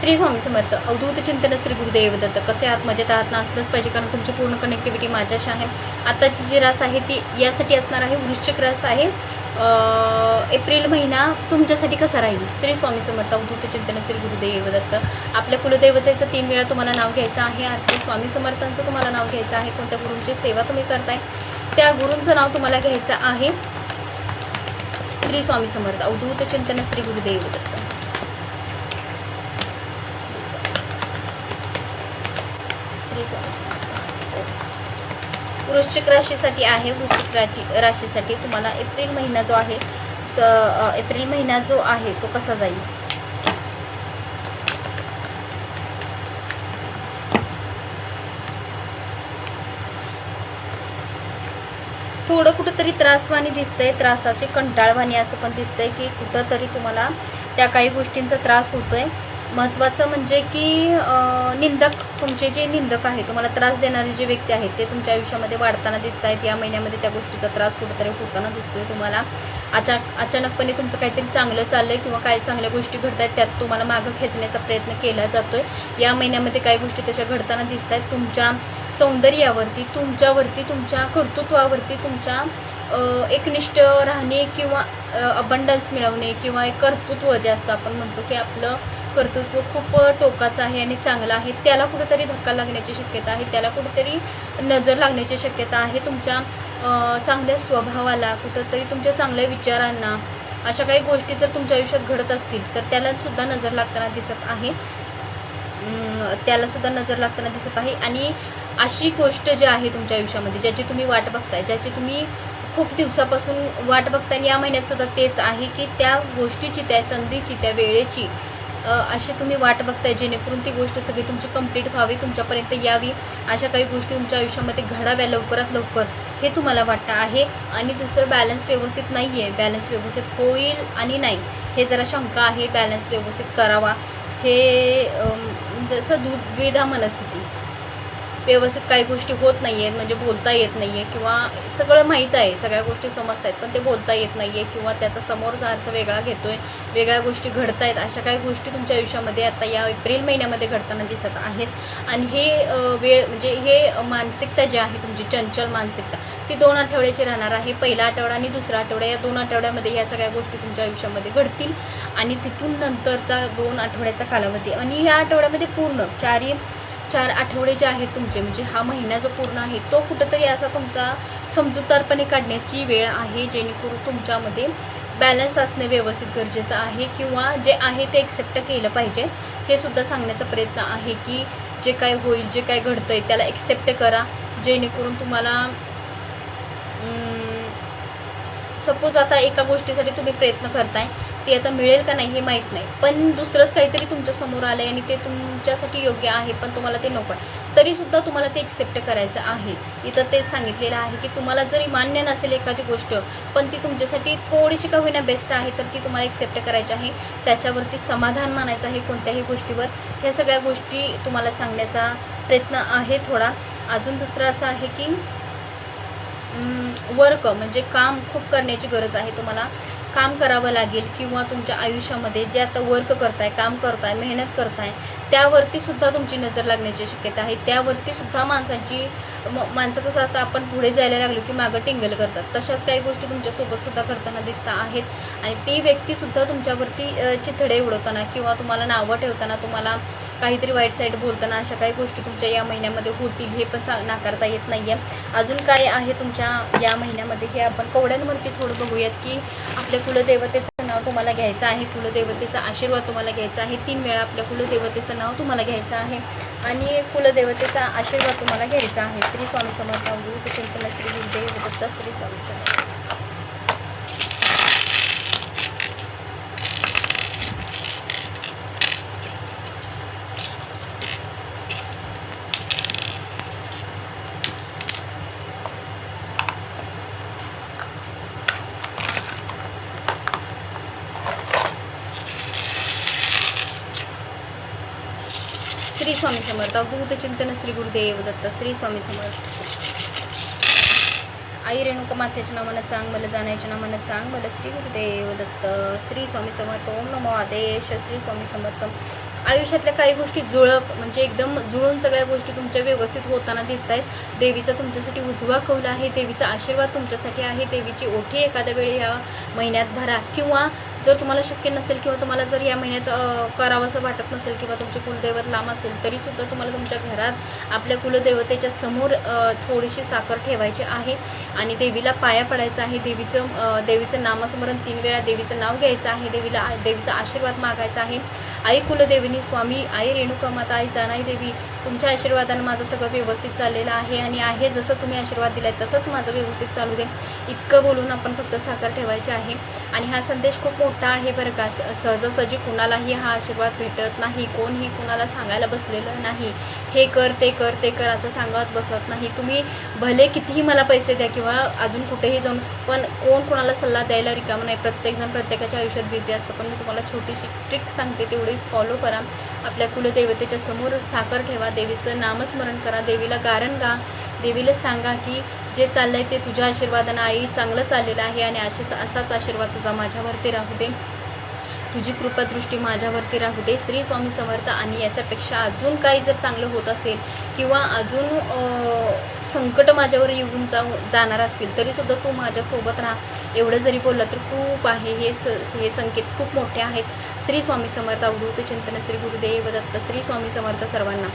श्री स्वामी समर्थ. अवधूत चिंतन श्री गुरुदेव दत्त. कसे आहात? मजेत आहात ना? असलंच पाहिजे, कारण तुमची पूर्ण कनेक्टिव्हिटी माझ्याशी आहे. आताची जी रास आहे ती यासाठी असणार आहे, वृश्चिक रास आहे. एप्रिल महिना तुमच्यासाठी कसा राहील? श्री स्वामी समर्थ. अवधूत चिंतन श्री गुरुदेव दत्त. आपल्या कुलदेवतेचं 3 वेळा तुम्हाला नाव घ्यायचं आहे. आरती स्वामी समर्थांचं तुम्हाला नाव घ्यायचं आहे. कोणत्या गुरूंची सेवा तुम्ही करताय त्या गुरूंचं नाव तुम्हाला घ्यायचं आहे. श्री स्वामी समर्थ. अवधूत चिंतन श्री गुरुदेव दत्त. वृश्चिक राशीसाठी आहे. वृश्चिक राशीसाठी तुम्हाला एप्रिल महिना जो आहे एप्रिल महिना जो आहे तो कसा जाईल? थोडं कुठंतरी त्रासवाणी दिसतंय, त्रासाचे कंटाळवाणी असं पण दिसतंय की कुठंतरी तुम्हाला त्या काही गोष्टींचा त्रास होतोय. महत्त्वाचं म्हणजे की निंदक, तुमचे जे निंदक आहे, तुम्हाला त्रास देणारे जे व्यक्ती आहेत ते तुमच्या आयुष्यामध्ये वाढताना दिसत आहेत. या महिन्यामध्ये त्या गोष्टीचा त्रास कुठंतरी होताना दिसतोय तुम्हाला. अचानकपणे तुमचं काहीतरी चांगलं चाललंय किंवा काही चांगल्या गोष्टी घडत आहेत, त्यात तुम्हाला मागं खेचण्याचा प्रयत्न केला जातोय. या महिन्यामध्ये काही गोष्टी तशा घडताना दिसत आहेत. तुमच्या सौंदर्यावरती, तुमच्यावरती, तुमच्या कर्तृत्वावरती, तुमच्या एकनिष्ठ राहणे किंवा अबंडन्स मिळवणे किंवा एक कर्तृत्व जे असतं, आपण म्हणतो की आपलं कर्तृत्व खूप टोकाचं आहे आणि चांगलं आहे, त्याला कुठेतरी धक्का लागण्याची शक्यता आहे, त्याला कुठेतरी नजर लागण्याची शक्यता आहे. तुमच्या चांगल्या स्वभावाला, कुठंतरी तुमच्या चांगल्या विचारांना, अशा काही गोष्टी जर तुमच्या आयुष्यात घडत असतील तर त्यालासुद्धा नजर लागताना दिसत आहे. आणि अशी गोष्ट जी आहे तुमच्या आयुष्यामध्ये, ज्याची तुम्ही वाट बघताय, ज्याची तुम्ही खूप दिवसापासून वाट बघताय, आणि या महिन्यातसुद्धा तेच आहे की त्या गोष्टीची, त्या संधीची, त्या वेळेची अशी तुम्ही वाट बघताय, जेणेकरून ती गोष्ट सगळी तुमची कंप्लीट व्हावी, तुमच्यापर्यंत यावी. अशा काही गोष्टी तुमच्या आयुष्यामध्ये घडाव्या लवकरात लवकर, हे तुम्हाला वाटतं आहे. आणि दुसरं, बॅलन्स व्यवस्थित नाही आहे. बॅलन्स व्यवस्थित होईल आणि नाही, हे जरा शंका आहे. बॅलन्स व्यवस्थित करावा. हे जसं द्विधा मनस्थिती, व्यवस्थित काही गोष्टी होत नाही आहेत, म्हणजे बोलता येत नाही आहे, किंवा सगळं माहीत आहे, सगळ्या गोष्टी समजत आहेत, पण ते बोलता येत नाही आहे, किंवा त्याचा समोरचा अर्थ वेगळा घेतो आहे, वेगळ्या गोष्टी घडत आहेत. अशा काही गोष्टी तुमच्या आयुष्यामध्ये आता या एप्रिल महिन्यामध्ये घडताना दिसत आहेत. आणि हे वेळ, म्हणजे हे मानसिकता जी आहे तुमची, चंचल मानसिकता, ती 2 आठवड्याची राहणार आहे. पहिला आठवडा आणि दुसरा आठवडा, या 2 आठवड्यामध्ये ह्या सगळ्या गोष्टी तुमच्या आयुष्यामध्ये घडतील. आणि तिथून नंतरचा 2 आठवड्याचा कालावधी, आणि या आठवड्यामध्ये पूर्ण 4 आठवडे जे आहेत तुमचे, म्हणजे हा महिना जो पूर्ण आहे तो कुठंतरी असा तुमचा समजूतदारपणे काढण्याची वेळ आहे, जेणेकरून तुमच्यामध्ये बॅलन्स असणे व्यवस्थित गरजेचं आहे, किंवा जे आहे ते एक्सेप्ट केलं पाहिजे. हे सुद्धा सांगण्याचा प्रयत्न आहे की जे काय होईल, जे काय घडतं आहे त्याला एक्सेप्ट करा, जेणेकरून तुम्हाला सपोज आता एका गोष्टीसाठी तुम्ही प्रयत्न करताय, ती आता मिळेल का नाही हे माहीत नाही, पण दुसरंच काहीतरी तुमच्या समोर आलं आहे आणि ते तुमच्यासाठी योग्य आहे, पण तुम्हाला ते नको आहे, तरीसुद्धा तुम्हाला ते एक्सेप्ट करायचं आहे. इथं तेच सांगितलेलं आहे की तुम्हाला जरी मान्य नसेल एखादी गोष्ट, पण ती तुमच्यासाठी थोडीशी का होईना बेस्ट आहे, तर ती तुम्हाला एक्सेप्ट करायची आहे. त्याच्यावरती समाधान मानायचं आहे कोणत्याही गोष्टीवर. ह्या सगळ्या गोष्टी तुम्हाला सांगण्याचा प्रयत्न आहे थोडा. अजून दुसरं असं आहे की वर्क, म्हणजे काम खूप करण्याची गरज आहे. तुम्हाला काम करावं लागेल, किंवा तुमच्या आयुष्यामध्ये जे आता वर्क करताय, काम करताय, मेहनत करताय, त्यावरती सुद्धा तुमची नजर लागण्याची शक्यता आहे. त्यावरती सुद्धा माणसं कसं असतं, आपण पुढे जायला लागलो की मागं टिंगल करतात, तशाच काही गोष्टी तुमच्यासोबत सुद्धा घडताना दिसता आहेत. आणि ती व्यक्तीसुद्धा तुमच्यावरती चिथडे उडवताना, किंवा तुम्हाला नावं ठेवताना, तुम्हाला काहीतरी वाईट साईड बोलताना, अशा काही गोष्टी तुमच्या या महिन्यामध्ये होतील, हे पण नाकारता येत नाही आहे. अजून काय आहे तुमच्या या महिन्यामध्ये, हे आपण कवड्यांवरती थोडं बघूयात. की आपल्या कुलदेवतेचं नाव तुम्हाला घ्यायचं आहे, कुलदेवतेचा आशीर्वाद तुम्हाला घ्यायचा आहे. 3 वेळा आपल्या कुलदेवतेचं नाव तुम्हाला घ्यायचं आहे आणि कुलदेवतेचा आशीर्वाद तुम्हाला घ्यायचा आहे. श्री स्वामी समर्थ. अवधूत चिंतन श्री गुरुदेव दत्त. श्री स्वामी समर्थ. श्री स्वामी समर्थ. अवधूत चिंतन श्री गुरुदेव दत्त. श्री स्वामी समर्थ. आई रेणुका मातेच्या नावानं चांग मला, जाण्याच्या नावानं चांग मला. श्री गुरुदेव दत्त. श्री स्वामी समर्थ. ओम नमो आदेश. श्री स्वामी समर्थ. आयुष्यातल्या काही गोष्टी जुळप म्हणजे एकदम जुळून सगळ्या गोष्टी तुमच्या व्यवस्थित होताना दिसत आहेत. देवीचा तुमच्यासाठी उजवा कौल आहे, देवीचा आशीर्वाद तुमच्यासाठी आहे. देवीची ओठी एखाद्या वेळी ह्या महिन्यात भरा, किंवा जर तुम्हाला शक्य नसेल किंवा तुम्हाला जर या महिन्यात करावंसं वाटत नसेल किंवा तुमचे कुलदैवत लांब असेल तरीसुद्धा तुम्हाला तुमच्या घरात आपल्या कुलदेवतेच्या समोर थोडीशी साखर ठेवायची आहे आणि देवीला पाया पडायचं आहे. देवीचं नामस्मरण 3 वेळा देवीचं नाव घ्यायचं आहे. देवीचा आशीर्वाद मागायचा आहे. आई कुलदेविनी स्वामी, आई रेणुका माता, आई जाणाई देवी, तुमच्या आशीर्वादानं माझं सगळं व्यवस्थित चाललेलं आहे आणि आहे जसं तुम्ही आशीर्वाद दिलाय तसंच माझं व्यवस्थित चालू दे, इतकं बोलून आपण फक्त साखर ठेवायची आहे. आणि हा संदेश खूप मोठा आहे बरं का. सहजासहजी कुणालाही हा आशीर्वाद भेटत नाही. कोणही कुणाला सांगायला बसलेलं नाही हे कर ते कर ते कर असं सांगत बसत नाही. तुम्ही भले कितीही मला पैसे द्या किंवा अजून कुठेही जाऊन, पण कोण कोणाला सल्ला द्यायला रिकामं नाही. प्रत्येकजण प्रत्येकाच्या आयुष्यात बिझी असतं. पण मी तुम्हाला छोटीशी ट्रिक सांगते, तेवढी फॉलो करा. आपल्या कुलदेवतेच्या समोर साखर ठेवा, देवीचं नामस्मरण करा, देवीला गारण गा, देवीला सांगा की जे चाललंय ते तुझ्या आशीर्वादानं आई चांगलं चाललेलं आहे आणि असाच आशीर्वाद तुझा माझ्यावरती राहू दे, तुझी कृपादृष्टी माझ्यावरती राहू दे. श्री स्वामी समर्थ. आणि याच्यापेक्षा अजून काही जर चांगलं होत असेल किंवा अजून संकट माझ्यावर येऊन जाणार असतील तरीसुद्धा तू माझ्यासोबत राहा, एवढं जरी बोललं तर खूप आहे. हे संकेत खूप मोठे आहेत. श्री स्वामी समर्थ. अवधूत चिंतन. श्री गुरुदेव दत्त. श्री स्वामी समर्थ सर्वांना.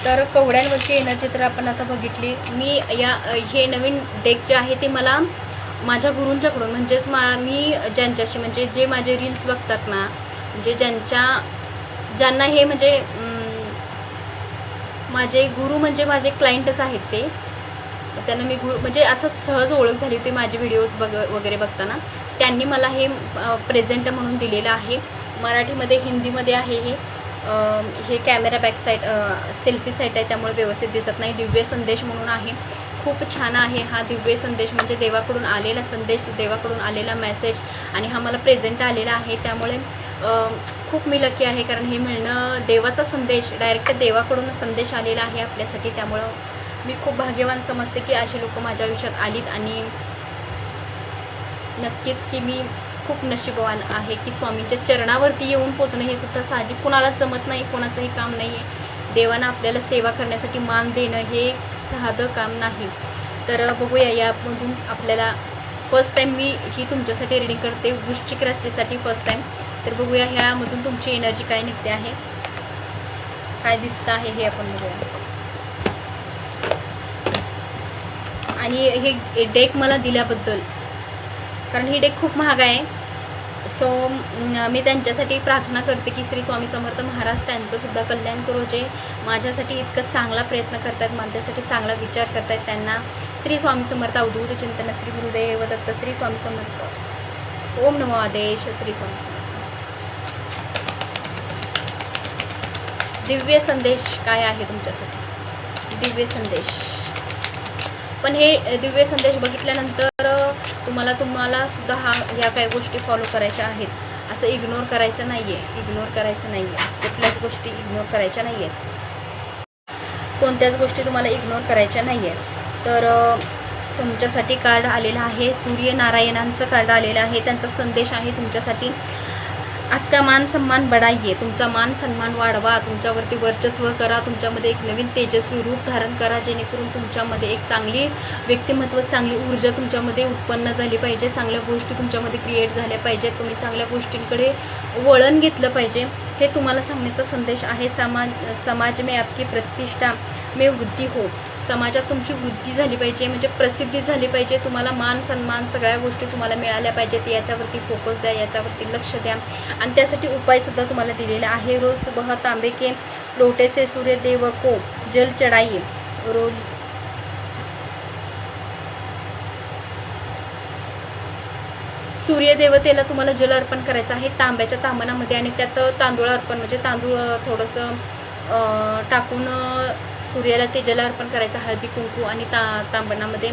तर कवड्यांवरची एनर्जी तर आपण आता बघितली. मी हे नवीन डेक जे आहे ते मला माझ्या गुरूंच्याकडून म्हणजेच मी ज्यांच्याशी म्हणजे जे माझे रील्स बघतात ना, म्हणजे ज्यांना हे म्हणजे माझे गुरु म्हणजे माझे क्लायंटच आहेत ते, त्यांना मी गुरु म्हणजे असं सहज ओळख झाली होती माझे व्हिडिओज वगैरे बघताना. त्यांनी मला हे प्रेझेंट म्हणून दिलेलं आहे. मराठीमध्ये हिंदीमध्ये आहे. हे camera back side selfie site आहे त्यामुळे व्यवस्थित दिसत नाही. दिव्य संदेश म्हणून आहे. खूप छान आहे हा दिव्य संदेश, म्हणजे देवाकडून आलेला संदेश, देवाकडून आलेला मेसेज आणि हा मला प्रेझेंट आलेला आहे. त्यामुळे खूप मी लकी आहे, कारण हे मिळणं देवाचा संदेश, डायरेक्ट देवाकडून संदेश आलेला आहे आपल्यासाठी. त्यामुळं मी खूप भाग्यवान समजते की अशी लोक माझ्या आयुष्यात आलीत आणि नक्कीच की मी खूप नशीबवान आहे की स्वामींच्या चरणावरती येऊन पोचणं हे सुद्धा साहजिक कुणालाच जमत नाही, कोणाचंही काम नाही आहे. देवानं आपल्याला सेवा करण्यासाठी मान देणं हे साधं काम नाही. तर बघूया यामधून आपल्याला फर्स्ट टाईम मी ही तुमच्यासाठी रीडिंग करते, वृश्चिक राशीसाठी फर्स्ट टाईम. तर बघूया ह्यामधून तुमची एनर्जी काय निघते आहे, काय दिसतं आहे हे आपण बघूया. आणि हे डेक मला दिल्याबद्दल, कारण ही डेक खूप महाग आहे, सो मी त्यांच्यासाठी प्रार्थना करते की श्री स्वामी समर्थ महाराज त्यांचंसुद्धा कल्याण करू, जे माझ्यासाठी इतकं चांगला प्रयत्न करतात, माझ्यासाठी चांगला विचार करतात. त्यांना श्री स्वामी समर्थ. अवधूत चिंतन. श्री गुरुदेव दत्त. श्री स्वामी समर्थ. ओम नमो आदेश. श्री स्वामी समर्थ. दिव्य संदेश काय आहे तुमच्यासाठी, दिव्य संदेश. पण हे दिव्य संदेश बघितल्यानंतर तुम्हाला सुद्धा ह्या काही गोष्टी फॉलो करायच्या आहेत. असं इग्नोर करायचं नाही आहे, कुठल्याच गोष्टी इग्नोर करायच्या नाही आहेत, कोणत्याच गोष्टी तुम्हाला इग्नोर करायच्या नाही आहेत. तर तुमच्यासाठी कार्ड आलेलं आहे, सूर्यनारायणांचं कार्ड आलेलं आहे. त्यांचा संदेश आहे तुमच्यासाठी, आपका मान सम्मान बढाइये, तुमचा मान सन्मान वाढवा, तुमच्यावरती वर्चस्व करा, तुमच्यामध्ये एक नवीन तेजस्वी रूप धारण करा, जेणेकरून तुमच्यामध्ये एक चांगली व्यक्तिमत्व, चांगली ऊर्जा तुमच्यामध्ये उत्पन्न झाली पाहिजे, चांगल्या गोष्टी तुमच्यामध्ये क्रिएट झाल्या पाहिजेत, तुम्ही चांगल्या गोष्टींकडे वळण घेतलं पाहिजे, हे तुम्हाला सांगण्याचा संदेश आहे. समाज में आपकी प्रतिष्ठा में वृद्धी हो, समाजात तुमची वृद्धी झाली पाहिजे, म्हणजे प्रसिद्धी झाली पाहिजे, तुम्हाला मान सन्मान सगळ्या गोष्टी तुम्हाला मिळाल्या पाहिजेत, याच्यावरती फोकस द्या, याच्यावरती लक्ष द्या. आणि त्यासाठी उपायसुद्धा तुम्हाला दिलेला आहे. रोज सुबह तांबे के लोटे से सूर्यदेव को जल चढाइए. रोज सूर्यदेवतेला तुम्हाला जल अर्पण करायचं आहे तांब्याच्या तांबणामध्ये, आणि त्यात तांदूळ अर्पण म्हणजे तांदूळ थोडंसं टाकून सूर्याला ते जल अर्पण करायचं, हळदी कुंकू आणि तांबणामध्ये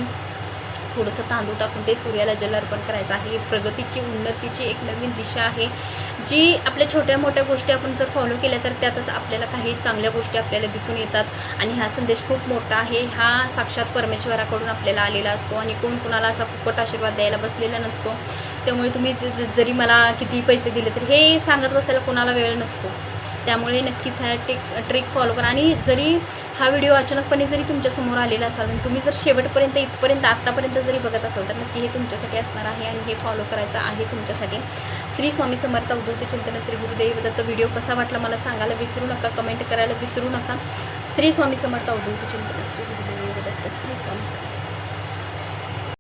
थोडंसं तांदूळ टाकून ते सूर्याला जल अर्पण करायचं आहे. प्रगतीची, उन्नतीची एक नवीन दिशा आहे, जी आपल्या छोट्या मोठ्या गोष्टी आपण जर फॉलो केल्या तर त्यातच आपल्याला काही चांगल्या गोष्टी आपल्याला दिसून येतात. आणि हा संदेश खूप मोठा आहे. हा साक्षात परमेश्वराकडून आपल्याला आलेला असतो आणि कोण कुणाला असा फुकट आशीर्वाद द्यायला बसलेला नसतो. त्यामुळे तुम्ही जरी मला किती पैसे दिले तरी हे सांगत बसायला कोणाला वेळ नसतो. त्यामुळे नक्कीच हा ट्रिक फॉलो करा. आणि जरी हा व्हिडिओ अचानकपणे जरी तुमच्यासमोर आलेला असाल आणि तुम्ही जर शेवटपर्यंत इथपर्यंत आत्तापर्यंत जरी बघत असाल तर नक्की हे तुमच्यासाठी असणार आहे आणि हे फॉलो करायचं आहे तुमच्यासाठी. श्री स्वामी समर्थ अवधूत चिंतन श्री गुरुदेव दत्त. व्हिडिओ कसा वाटला मला सांगायला विसरू नका, कमेंट करायला विसरू नका. श्री स्वामी समर्थ अवधूत चिंतन श्री गुरुदेव दत्त. श्री स्वामी समर्थ.